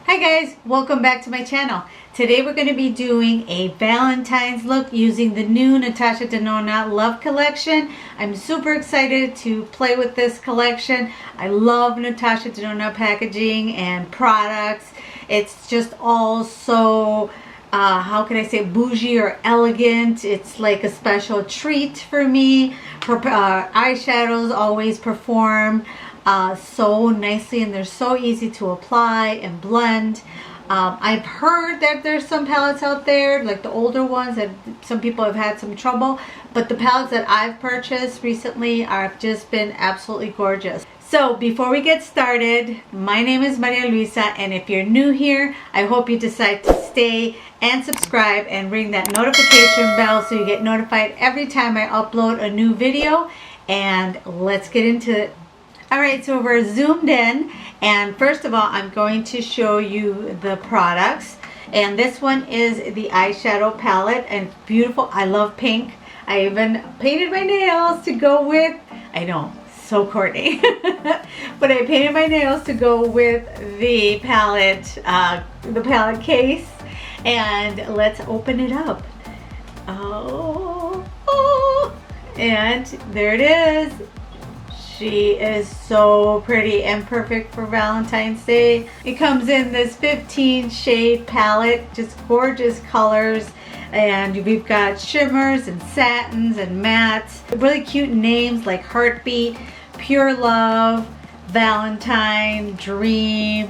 Hi guys, welcome back to my channel. Today we're going to be doing a Valentine's look using the new Natasha Denona Love Collection. I'm super excited to play with this collection. I love Natasha Denona packaging and products. It's just all so, how can I say, bougie or elegant. It's like a special treat for me. Her eyeshadows always perform so nicely, and they're so easy to apply and blend. I've heard that there's some palettes out there, like the older ones, that some people have had some trouble, but the palettes that I've purchased recently have just been absolutely gorgeous. So before we get started, my name is Maria Luisa, and if you're new here, I hope you decide to stay and subscribe and ring that notification bell so you get notified every time I upload a new video. And let's get into it. Alright, so we're zoomed in, and first of all I'm going to show you the products. And this one is the eyeshadow palette, and beautiful. I love pink. I even painted my nails to go with, I know, so corny, but I painted my nails to go with the palette case. And let's open it up. And there it is. She is so pretty and perfect for Valentine's Day. It comes in this 15 shade palette, just gorgeous colors. And we've got shimmers and satins and mattes. Really cute names like Heartbeat, Pure Love, Valentine, Dream.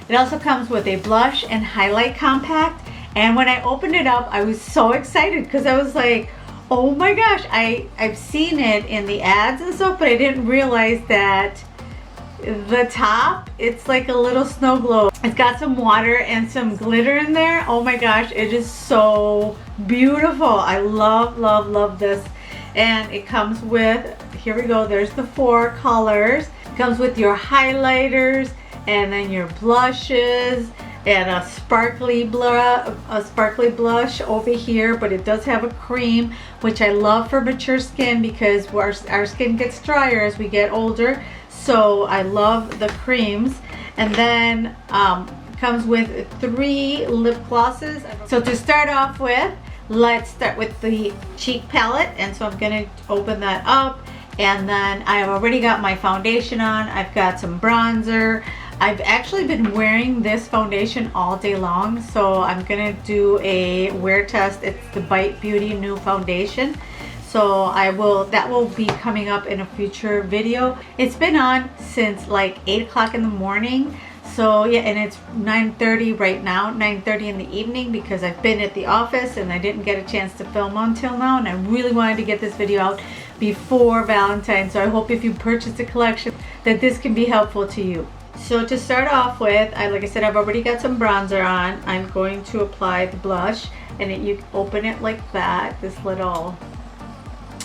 It also comes with a blush and highlight compact. And when I opened it up, I was so excited because I was like, oh my gosh, I've seen it in the ads and stuff, but I didn't realize that the top, it's like a little snow globe. It's got some water and some glitter in there. Oh my gosh, it is so beautiful. I love, love, love this. And it comes with, here we go, there's the 4 colors. It comes with your highlighters and then your blushes and a sparkly blush over here, but it does have a cream, which I love for mature skin because our skin gets drier as we get older. So I love the creams. And then comes with 3 lip glosses. So to start off with, let's start with the cheek palette. And so I'm gonna open that up. And then I've already got my foundation on. I've got some bronzer. I've actually been wearing this foundation all day long, so I'm gonna do a wear test. It's the Bite Beauty new foundation, so that will be coming up in a future video. It's been on since like 8 o'clock in the morning, so yeah, and it's 9:30 right now, 9:30 in the evening, because I've been at the office and I didn't get a chance to film until now, and I really wanted to get this video out before Valentine's. So I hope if you purchased a collection that this can be helpful to you. So to start off with, like I said, I've already got some bronzer on. I'm going to apply the blush, and you open it like that, this little,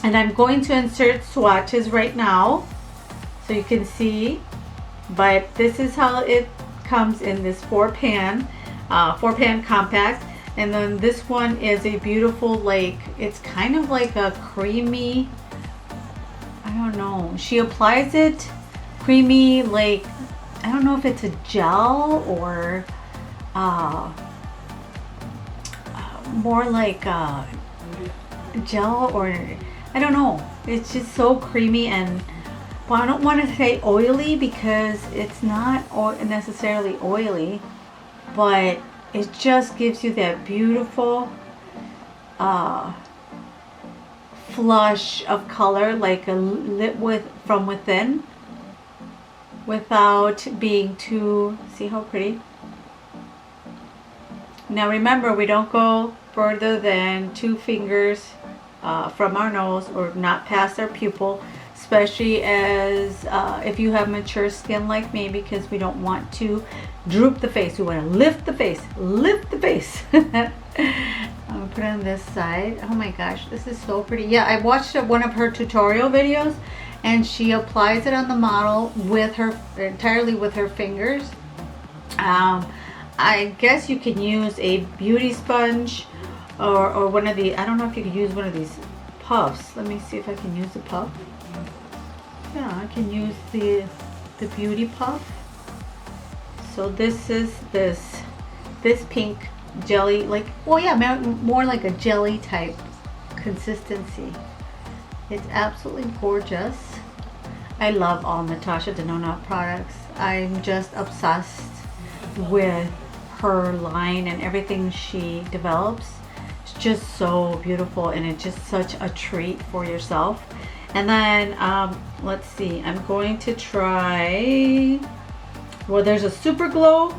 and I'm going to insert swatches right now so you can see. But this is how it comes in this 4-pan compact. And then this one is a beautiful, like, it's kind of like a creamy, I don't know, she applies it creamy, like, I don't know if it's a gel or more like a gel, or I don't know. It's just so creamy, and well, I don't want to say oily because it's not necessarily oily, but it just gives you that beautiful flush of color, like a lit from within, without being too, see how pretty. Now remember, we don't go further than 2 fingers from our nose, or not past our pupil, especially as if you have mature skin like me, because we don't want to droop the face. We want to lift the face, lift the face. I'm gonna put it on this side. Oh my gosh, this is so pretty. Yeah, I watched one of her tutorial videos, and she applies it on the model with her, entirely with her fingers. I guess you can use a beauty sponge or one of the, I don't know if you could use one of these puffs. Let me see if I can use the puff. Yeah, I can use the beauty puff. So this is this pink jelly, like, well, yeah, more like a jelly type consistency. It's absolutely gorgeous. I love all Natasha Denona products. I'm just obsessed with her line and everything she develops. It's just so beautiful, and it's just such a treat for yourself. And then let's see, I'm going to try, well, there's a Super Glow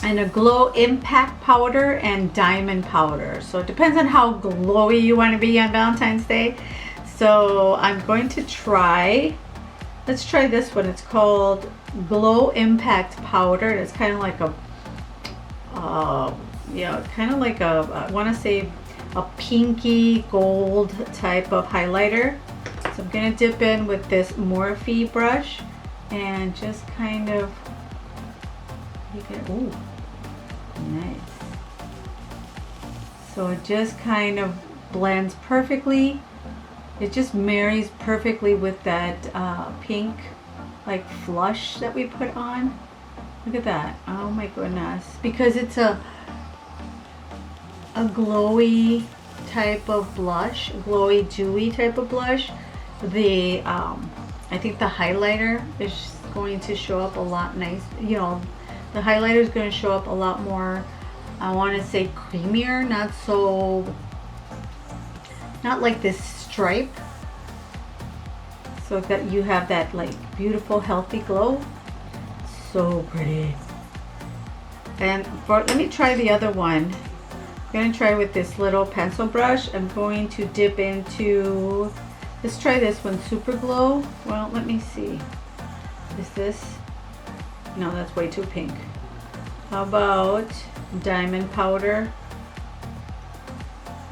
and a Glow Impact powder and diamond powder. So it depends on how glowy you want to be on Valentine's Day. So I'm going to try, let's try this one. It's called Glow Impact powder. It's kind of like a yeah, kind of like a, I want to say a pinky gold type of highlighter. So I'm gonna dip in with this Morphe brush and just kind of, you can, ooh, nice. So it just kind of blends perfectly. It just marries perfectly with that pink like flush that we put on. Look at that. Oh my goodness. Because it's a glowy type of blush, glowy dewy type of blush. The I think the highlighter is going to show up a lot nice. You know, the highlighter is going to show up a lot more, I want to say creamier, not so, not like this stripe, so that you have that like beautiful healthy glow. So pretty. And let me try the other one. I'm going to try with this little pencil brush. I'm going to dip into, let's try this one, Super Glow. Well, let me see. Is this, no, that's way too pink. How about diamond powder?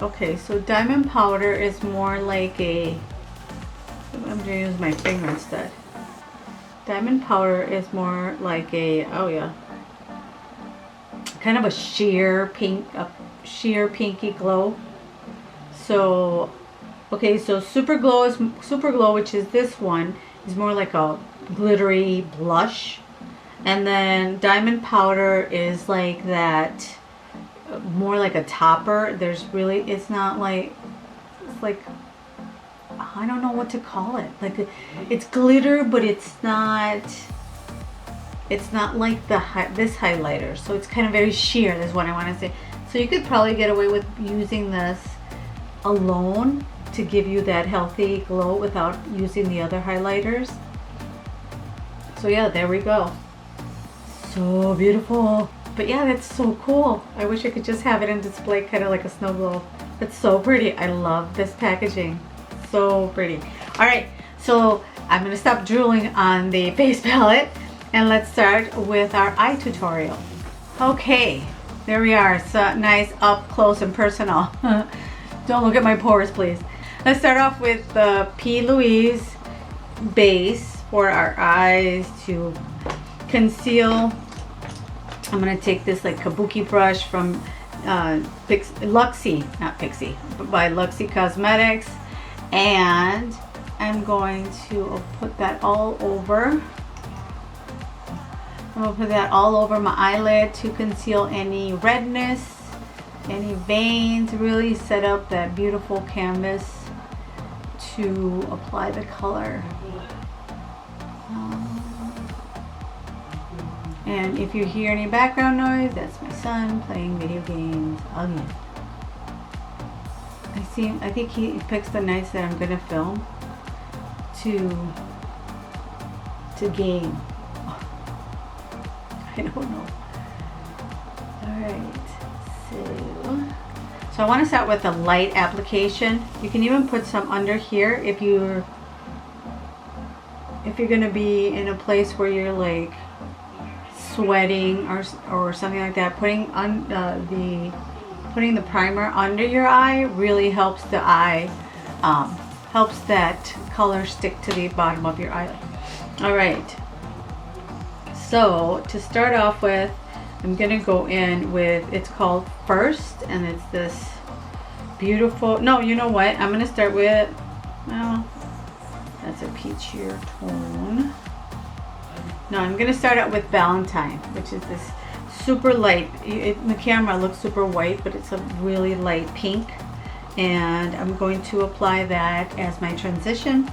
Okay, so diamond powder is more like a, I'm going to use my finger instead. Diamond powder is more like a, oh yeah, kind of a sheer pink, a sheer pinky glow. So, okay, so Super Glow, which is this one, is more like a glittery blush. And then diamond powder is like that, more like a topper. There's really, it's not like, it's like, I don't know what to call it. Like, it's glitter, but it's not like this highlighter. So it's kind of very sheer, is what I want to say. So you could probably get away with using this alone to give you that healthy glow without using the other highlighters. So yeah, there we go. So beautiful. But yeah, that's so cool. I wish I could just have it in display, kind of like a snow globe. It's so pretty. I love this packaging. So pretty. All right, so I'm gonna stop drooling on the base palette and let's start with our eye tutorial. Okay, there we are. So nice up close and personal. Don't look at my pores, please. Let's start off with the P. Louise base for our eyes to conceal. I'm gonna take this like kabuki brush from Luxie, not Pixie, but by Luxie Cosmetics, and I'm going to put that all over. I'm gonna put that all over my eyelid to conceal any redness, any veins, really set up that beautiful canvas to apply the color. And if you hear any background noise, that's my son playing video games again. I think he picks the nights that I'm gonna film to game. I don't know. Alright, so I want to start with a light application. You can even put some under here if you're gonna be in a place where you're like sweating or something like that. Putting on putting the primer under your eye really helps the eye, helps that color stick to the bottom of your eyelid. All right, so to start off with, I'm gonna go in with, it's called First, and it's this beautiful, no, you know what, I'm gonna start with, well, that's a peachier tone. No, I'm going to start out with Valentine, which is this super light. In the camera it looks super white, but it's a really light pink. And I'm going to apply that as my transition.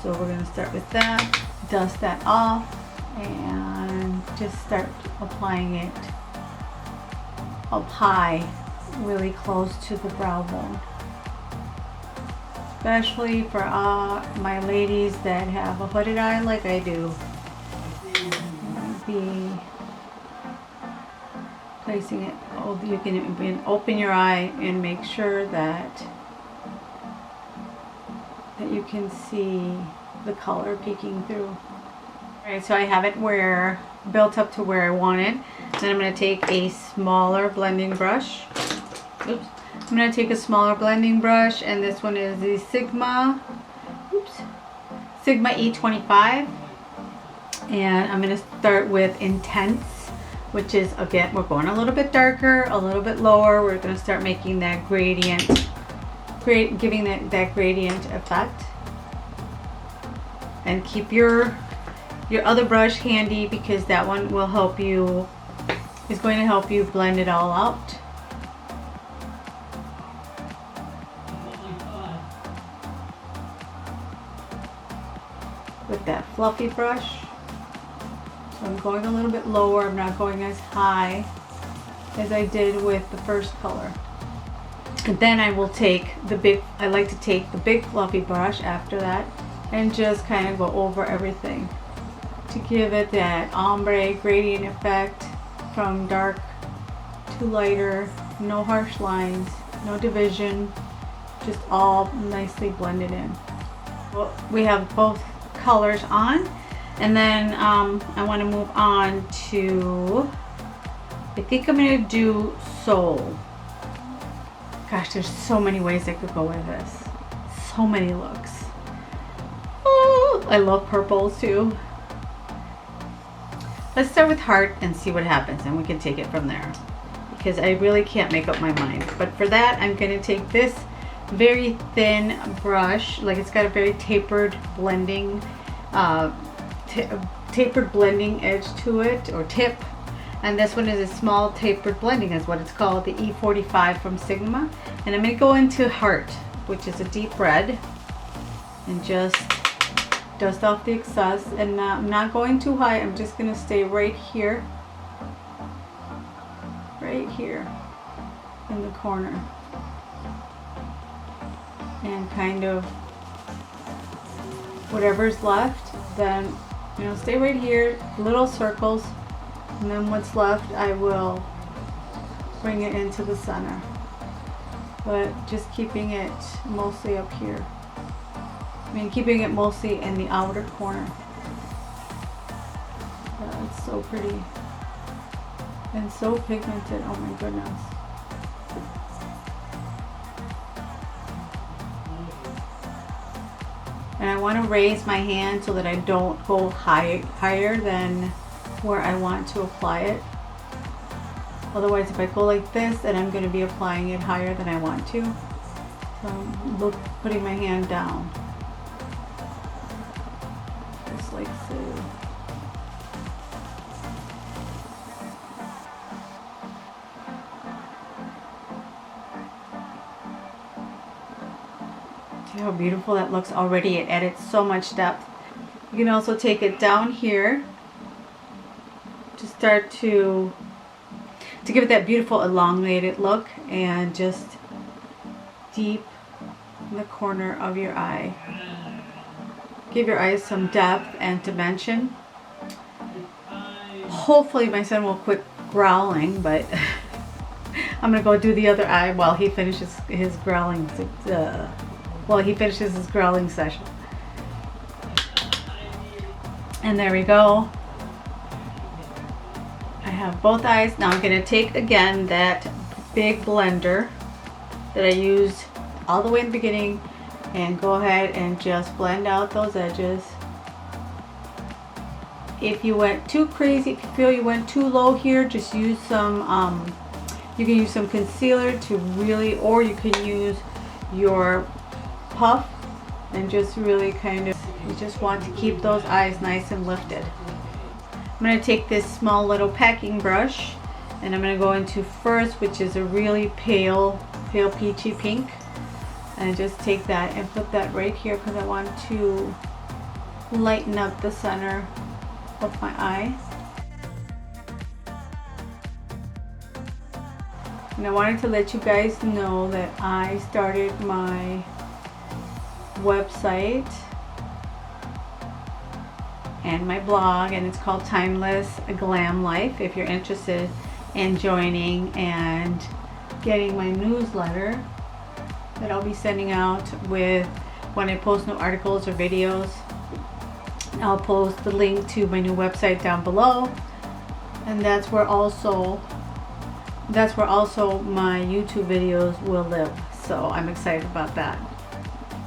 So we're going to start with that, dust that off, and just start applying it up high, really close to the brow bone. Especially for my ladies that have a hooded eye like I do. Be placing it, you can open your eye and make sure that you can see the color peeking through. Alright, so I have it built up to where I want it. Then I'm going to take a smaller blending brush. Oops. I'm going to take a smaller blending brush, and this one is the Sigma E25. And I'm going to start with Intense, which is, again, we're going a little bit darker, a little bit lower. We're going to start making that gradient, giving that gradient effect. And keep your other brush handy, because that one will help you, is going to help you blend it all out. With that fluffy brush. So I'm going a little bit lower. I'm not going as high as I did with the first color. And then I will take I like to take the big fluffy brush after that and just kind of go over everything to give it that ombre gradient effect from dark to lighter. No harsh lines, no division, just all nicely blended in. Well, we have both colors on, and then I want to move on to, I think I'm going to do Soul. Gosh, there's so many ways I could go with this. So many looks. Oh, I love purples too. Let's start with Heart and see what happens, and we can take it from there, because I really can't make up my mind. But for that, I'm going to take this very thin brush, like it's got a very tapered blending edge to it, or tip. And this one is a small tapered blending, is what it's called, the E45 from Sigma. And I'm going to go into Heart, which is a deep red, and just dust off the excess. And I'm not going too high, I'm just going to stay right here in the corner, and kind of whatever's left, then stay right here, little circles. And then what's left, I will bring it into the center, but just keeping it mostly up here. Keeping it mostly in the outer corner. It's so pretty and so pigmented. Oh my goodness. And I want to raise my hand so that I don't go higher than where I want to apply it. Otherwise, if I go like this, then I'm going to be applying it higher than I want to. So I'm putting my hand down. Just like so. See how beautiful that looks already? It added so much depth. You can also take it down here to start to give it that beautiful elongated look, and just deep in the corner of your eye. Give your eyes some depth and dimension. Hopefully my son will quit growling, but I'm gonna go do the other eye while he finishes his growling session. And there we go. I have both eyes. Now I'm going to take again that big blender that I used all the way in the beginning and go ahead and just blend out those edges. If you went too crazy, if you feel you went too low here, just use some, you can use some concealer to really, or you can use your puff and just really kind of, you just want to keep those eyes nice and lifted. I'm going to take this small little packing brush and I'm going to go into first, which is a really pale peachy pink, and just take that and put that right here because I want to lighten up the center of my eye. And I wanted to let you guys know that I started my website and my blog, and it's called Timeless Glam Life. If you're interested in joining and getting my newsletter that I'll be sending out with when I post new articles or videos, I'll post the link to my new website down below, and that's where also my YouTube videos will live. So I'm excited about that.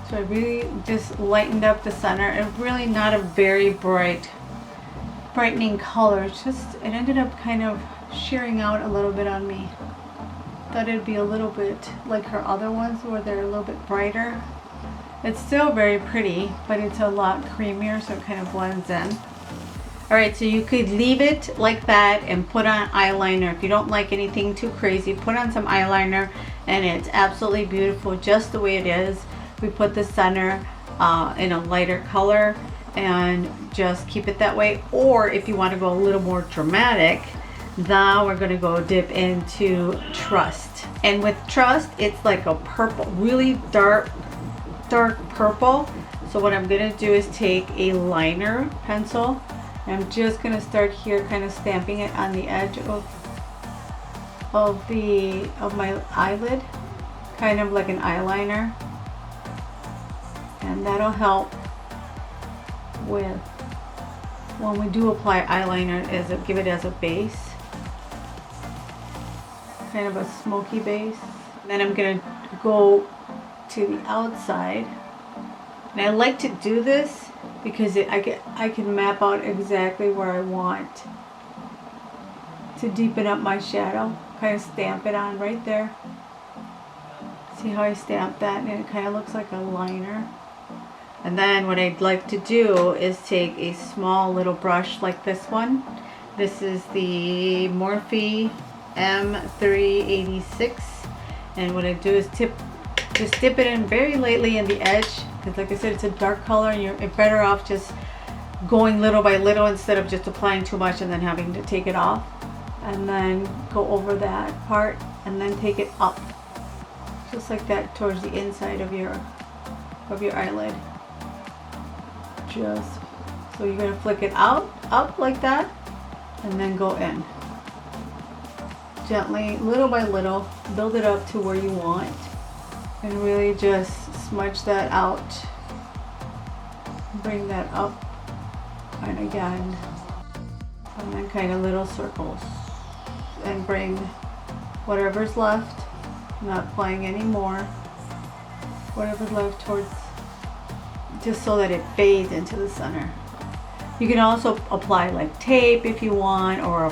So I really just lightened up the center, and really not a very brightening color. It's just, it ended up kind of shearing out a little bit on me. Thought it'd be a little bit like her other ones where they're a little bit brighter. It's still very pretty, but it's a lot creamier, so it kind of blends in. Alright, so you could leave it like that and put on eyeliner. If you don't like anything too crazy, put on some eyeliner and it's absolutely beautiful just the way it is. We put the center in a lighter color and just keep it that way. Or if you want to go a little more dramatic, now we're going to go dip into Trust. And with Trust, it's like a purple, really dark purple. So what I'm going to do is take a liner pencil. I'm just going to start here kind of stamping it on the edge of my eyelid, kind of like an eyeliner. And that'll help with when we do apply eyeliner, give it as a base, kind of a smoky base. And then I'm going to go to the outside, and I like to do this because I can map out exactly where I want to deepen up my shadow. Kind of stamp it on right there. See how I stamp that, and it kind of looks like a liner. And then what I'd like to do is take a small little brush like this one. This is the Morphe M386, and what I do is just dip it in very lightly in the edge, because like I said, it's a dark color and you're better off just going little by little instead of just applying too much and then having to take it off. And then go over that part and then take it up just like that towards the inside of your eyelid. Just so you're going to flick it up like that, and then go in gently, little by little, build it up to where you want, and really just smudge that out, bring that up, and again, and then kind of little circles, and bring whatever's left, not applying any more, whatever's left towards, just so that it fades into the center. You can also apply like tape if you want, or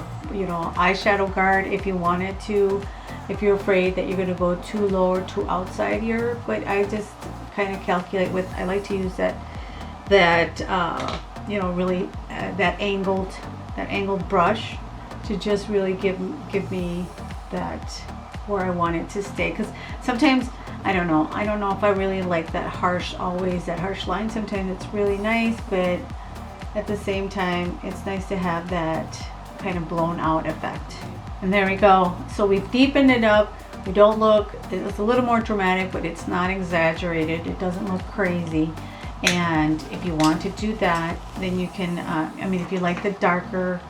eyeshadow guard if you wanted to, if you're afraid that you're going to go too low or too outside here. But I just kind of calculate with, I like to use that really that angled brush to just really give me that where I want it to stay. Because sometimes I don't know if I really like that harsh line. Sometimes it's really nice, but at the same time it's nice to have that kind of blown out effect. And there we go. So we've deepened it up. We don't look, it's a little more dramatic, but it's not exaggerated. It doesn't look crazy. And if you want to do that, then you can, if you like a darker,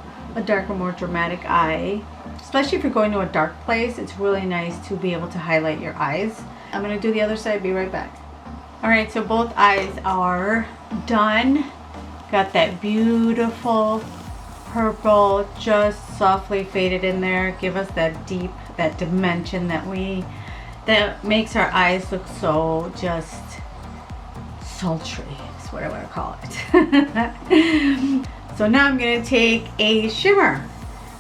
more dramatic eye, especially if you're going to a dark place, it's really nice to be able to highlight your eyes. I'm going to do the other side, be right back. Alright, so both eyes are done. Got that beautiful purple just softly faded in there. Give us that dimension that makes our eyes look so just sultry, is what I want to call it. So now I'm going to take a shimmer.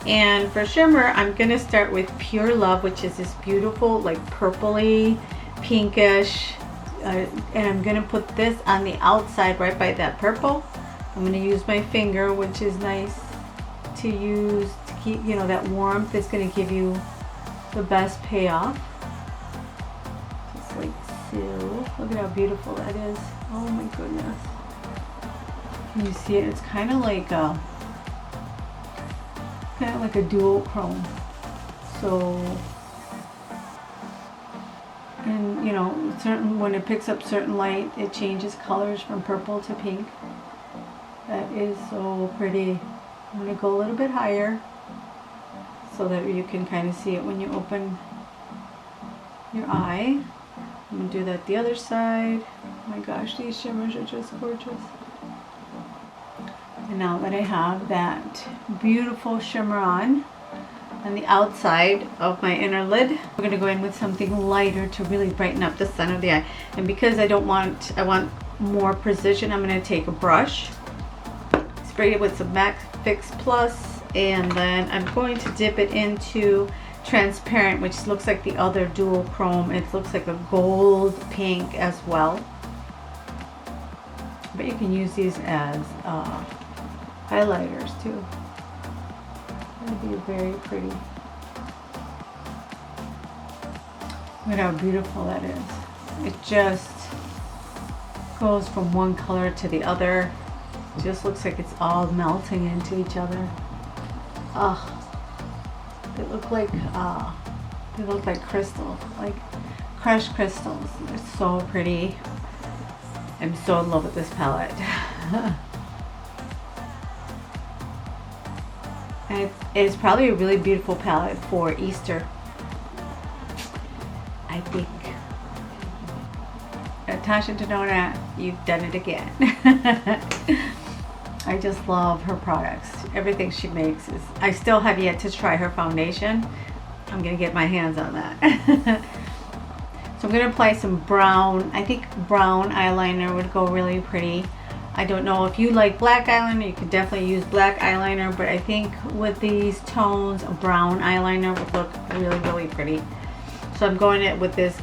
And for shimmer, I'm going to start with Pure Love, which is this beautiful, like purpley, pinkish. And I'm going to put this on the outside right by that purple. I'm going to use my finger, which is nice to use to keep, you know, that warmth is going to give you the best payoff. Just like so. Look at how beautiful that is. Oh my goodness. Can you see it? It's kind of like a dual chrome. So, and you know, when it picks up certain light, it changes colors from purple to pink. That is so pretty. I'm going to go a little bit higher so that you can kind of see it when you open your eye. I'm going to do that the other side. Oh my gosh, these shimmers are just gorgeous. And now that I have that beautiful shimmer on the outside of my inner lid, we're going to go in with something lighter to really brighten up the center of the eye. And because I want more precision, I'm going to take a brush, spray it with some MAC Fix Plus, and then I'm going to dip it into transparent, which looks like the other dual chrome. It looks like a gold pink as well. But you can use these as highlighters too. That'd be very pretty. Look at how beautiful that is. It just goes from one color to the other. It just looks like it's all melting into each other. They look like crystals, like crushed crystals. They're so pretty. I'm so in love with this palette. And it's probably a really beautiful palette for Easter, I think. Natasha Denona, you've done it again. I just love her products. Everything she makes is... I still have yet to try her foundation. I'm going to get my hands on that. So I'm going to apply some brown. I think brown eyeliner would go really pretty. I don't know if you like black eyeliner. You could definitely use black eyeliner. But I think with these tones, a brown eyeliner would look really, really pretty. So I'm going in with this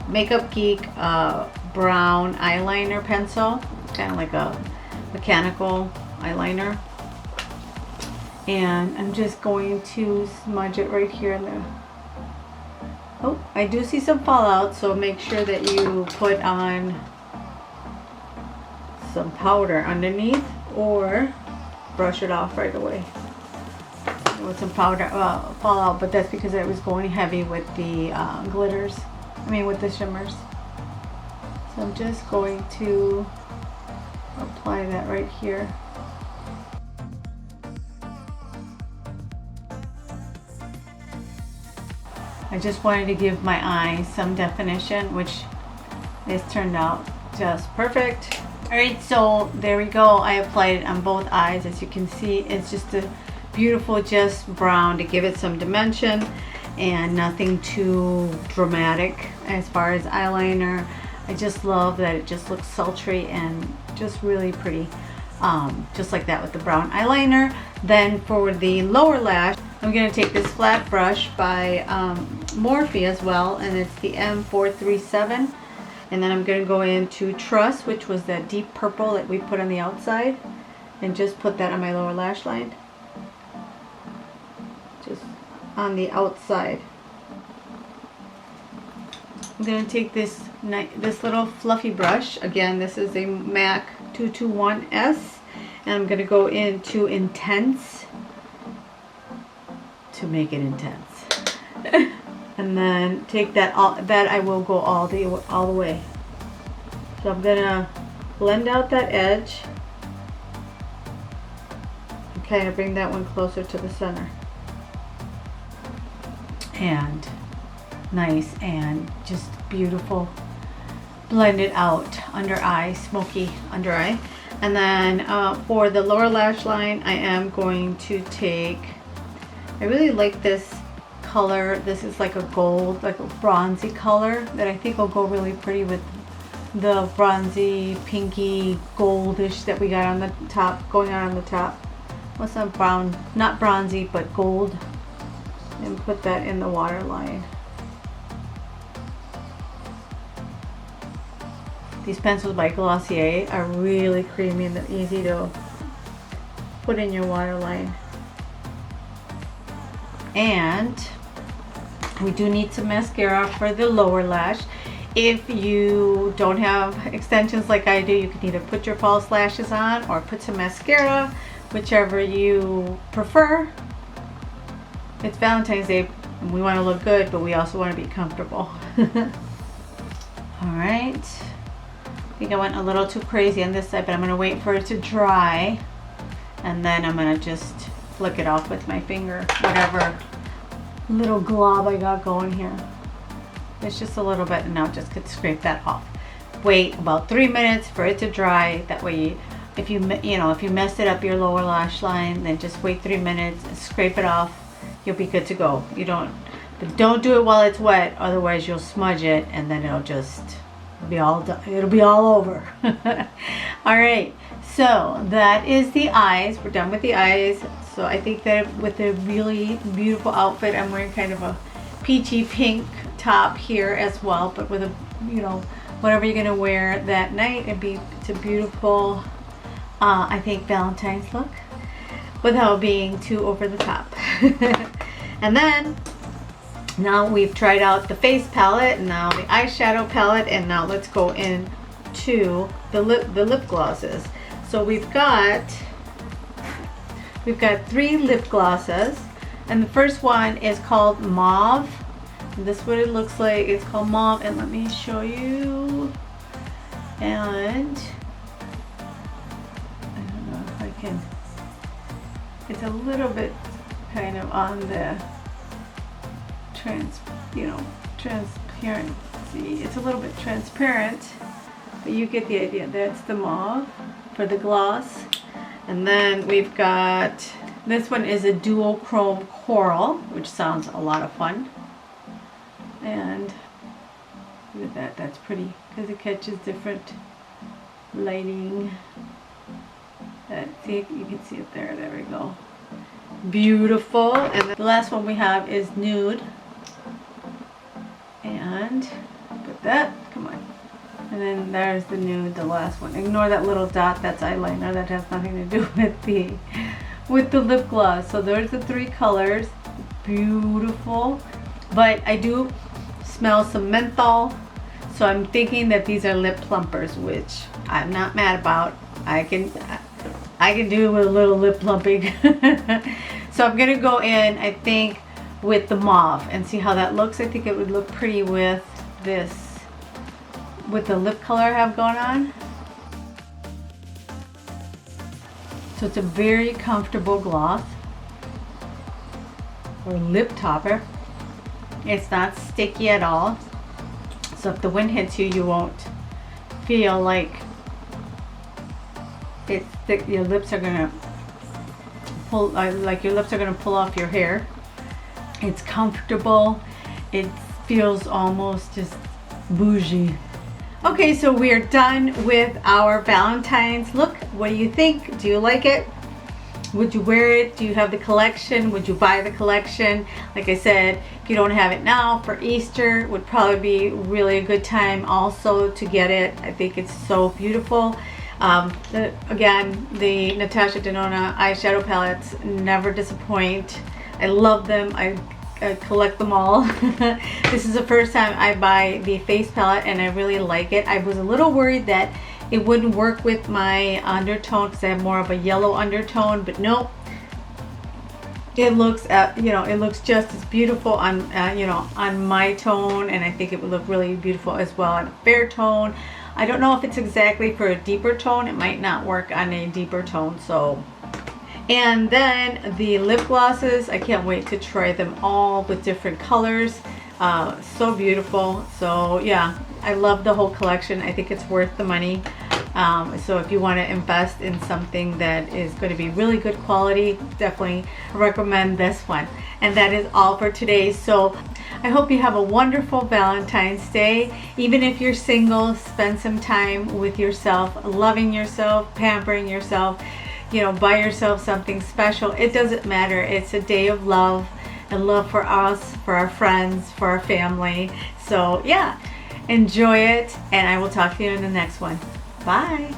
Makeup Geek brown eyeliner pencil. Kind of like a mechanical eyeliner. And I'm just going to smudge it right here in the... Oh, I do see some fallout, so make sure that you put on some powder underneath or brush it off right away with some powder fallout, but that's because I was going heavy with the glitters. I mean with the shimmers. So I'm just going to apply that right here. I just wanted to give my eyes some definition, which this turned out just perfect. Alright, so there we go. I applied it on both eyes. As you can see, it's just a beautiful just brown to give it some dimension and nothing too dramatic as far as eyeliner. I just love that it just looks sultry and just really pretty. Just like that with the brown eyeliner. Then for the lower lash, I'm going to take this flat brush by Morphe as well, and it's the M437. And then I'm going to go into Trust, which was that deep purple that we put on the outside, and just put that on my lower lash line. Just on the outside. I'm going to take this little fluffy brush. Again, this is a MAC 221S, and I'm going to go into Intense to make it intense. And then take that I will go all the way. So I'm gonna blend out that edge and kind of bring that one closer to the center. And nice and just beautiful. Blend it out under eye, smoky under eye. And then for the lower lash line, I am going to take, I really like this color. This is like a gold, like a bronzy color that I think will go really pretty with the bronzy, pinky, goldish that we got on the top, going on the top. What's that brown? Not bronzy, but gold. And put that in the waterline. These pencils by Glossier are really creamy and easy to put in your waterline. And we do need some mascara for the lower lash. If you don't have extensions like I do, you can either put your false lashes on or put some mascara, whichever you prefer. It's Valentine's Day and we want to look good, but we also want to be comfortable. Alright, I think I went a little too crazy on this side, but I'm going to wait for it to dry and then I'm going to just flick it off with my finger, whatever little glob I got going here. It's just a little bit, and now just could scrape that off. Wait about 3 minutes for it to dry. That way, if you messed it up your lower lash line, then just wait 3 minutes and scrape it off. You'll be good to go. But don't do it while it's wet, otherwise you'll smudge it, and then it'll just be all done. It'll be all over. All right. So that is the eyes. We're done with the eyes. So I think that with a really beautiful outfit, I'm wearing kind of a peachy pink top here as well, but with a, whatever you're gonna wear that night, it's a beautiful, I think, Valentine's look without being too over the top. And then now we've tried out the face palette, and now the eyeshadow palette, and now let's go into the lip glosses. So we've got 3 lip glosses, and the first one is called Mauve. And this is what it looks like. It's called Mauve, and let me show you. And I don't know if I can. It's a little bit kind of on the transparency. It's a little bit transparent, but you get the idea. That's the Mauve for the gloss. And then we've got, this one is a dual chrome coral, which sounds a lot of fun. And look at that, that's pretty because it catches different lighting. See, you can see it there. There we go. Beautiful. And the last one we have is nude. And put that, come on. And then there's the nude, the last one. Ignore that little dot, that's eyeliner. That has nothing to do with the lip gloss. So there's the 3 colors. Beautiful. But I do smell some menthol, so I'm thinking that these are lip plumpers, which I'm not mad about. I can do with a little lip plumping. So I'm gonna go in, I think, with the mauve and see how that looks. I think it would look pretty with this, with the lip color I have going on. So it's a very comfortable gloss or lip topper. It's not sticky at all, so if the wind hits you, you won't feel like it's thick. Your lips are gonna pull, like your lips are gonna pull off your hair. It's comfortable. It feels almost just bougie. Okay, so we are done with our Valentine's look. What do you think? Do you like it? Would you wear it? Do you have the collection? Would you buy the collection? Like I said, if you don't have it now, for Easter would probably be really a good time also to get it. I think it's so beautiful. Again, the Natasha Denona eyeshadow palettes never disappoint. I love them. I collect them all. This is the first time I buy the face palette and I really like it. I was a little worried that it wouldn't work with my undertone because I have more of a yellow undertone, but nope. It looks, it looks just as beautiful on, on my tone, and I think it would look really beautiful as well on a fair tone. I don't know if it's exactly for a deeper tone. It might not work on a deeper tone. So, and then the lip glosses, I can't wait to try them all with different colors. So beautiful. So yeah, I love the whole collection. I think it's worth the money. So if you want to invest in something that is going to be really good quality, definitely recommend this one. And that is all for today. So I hope you have a wonderful Valentine's Day. Even if you're single, spend some time with yourself, loving yourself, pampering yourself, buy yourself something special. It doesn't matter. It's a day of love, and love for us, for our friends, for our family. So yeah, enjoy it, and I will talk to you in the next one. Bye.